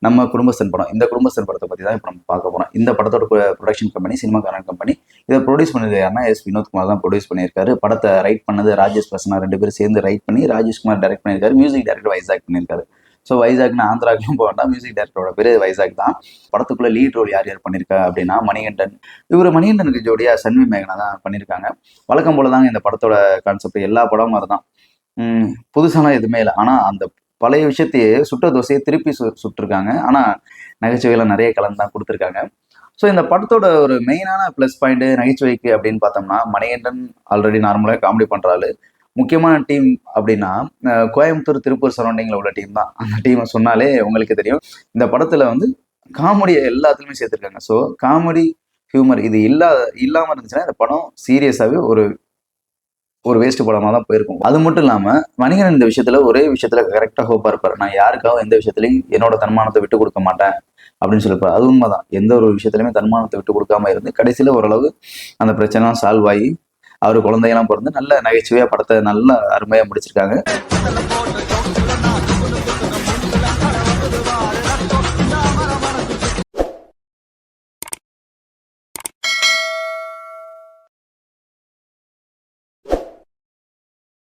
நம்ம குடும்பஸ்தன் படம். இந்த குடும்பஸ்தன் படத்தை பற்றி தான் இப்போ நம்ம பார்க்க போகிறோம். இந்த படத்தோட ப்ரொடக்ஷன் கம்பெனி சினிமாக்காரன் கம்பெனி. இதை ப்ரொடியூஸ் பண்ணது யாருன்னா வினோத்குமார் தான் ப்ரொடியூஸ் பண்ணியிருக்காரு. படத்தை ரைட் பண்ணது ராஜேஷ் பிரசன்னா, 2 பேரும் சேர்ந்து ரைட் பண்ணி ராஜேஷ்குமார் டைரக்ட் பண்ணியிருக்காரு. மியூசிக் டைரக்டர் வைசாக் பண்ணியிருக்காரு. ஸோ வைசாக்னு ஆந்திராவுக்கும் போக வேண்டாம், மியூசிக் டைரக்டரோட பேர் வைசாக் தான். படத்துக்குள்ள லீட் ரோல் யார் யார் பண்ணியிருக்கா அப்படின்னா மணிகண்டன். மணிகண்டனுக்கு ஜோடியா சன்வி மேகனா தான் பண்ணியிருக்காங்க. வழக்கம் போல தாங்க இந்த படத்தோட கான்செப்ட். எல்லா படமும் அதுதான். புதுசாலாம் எதுவுமே இல்லை. ஆனால் அந்த பழைய விஷயத்தையே சுட்ட தோசையை திருப்பி சுட்டிருக்காங்க. ஆனால் நகைச்சுவையெல்லாம் நிறைய கலந்து தான் கொடுத்துருக்காங்க. ஸோ இந்த படத்தோட ஒரு மெயினான ப்ளஸ் பாயிண்ட் நகைச்சுவைக்கு அப்படின்னு பார்த்தோம்னா, மணிகண்டன் ஆல்ரெடி நார்மலாக காமெடி பண்ணுறாரு. முக்கியமான டீம் அப்படின்னா கோயம்புத்தூர், திருப்பூர் சரௌண்டிங்கில் உள்ள டீம் தான். அந்த டீமை சொன்னாலே உங்களுக்கு தெரியும். இந்த படத்தில் காமெடியை எல்லாத்துலேயுமே சேர்த்துருக்காங்க. ஸோ காமெடி, ஹியூமர் இது இல்லாமல் இருந்துச்சுன்னா இந்த படம் சீரியஸாகவே ஒரு வேஸ்ட் படமாக தான் போயிருக்கும். அது மட்டும் இல்லாமல் மணிகண்டன் இந்த விஷயத்தில் ஒரே விஷயத்தில் கரெக்டாக ஹோப்பாக இருப்பார். நான் யாருக்காகவும் எந்த விஷயத்துலையும் என்னோட தன்மானத்தை விட்டு கொடுக்க மாட்டேன் அப்படின்னு சொல்லியிருப்பார். அது உண்மைதான். எந்த ஒரு விஷயத்துலையுமே தன்மானத்தை விட்டு கொடுக்காம இருந்து கடைசியில் ஓரளவு அந்த பிரச்சனைலாம் சால்வ் ஆகி அவர் குழந்தையெல்லாம் பிறந்து நல்ல நகைச்சுவையாக படத்தை நல்ல அருமையாக முடிச்சிருக்காங்க.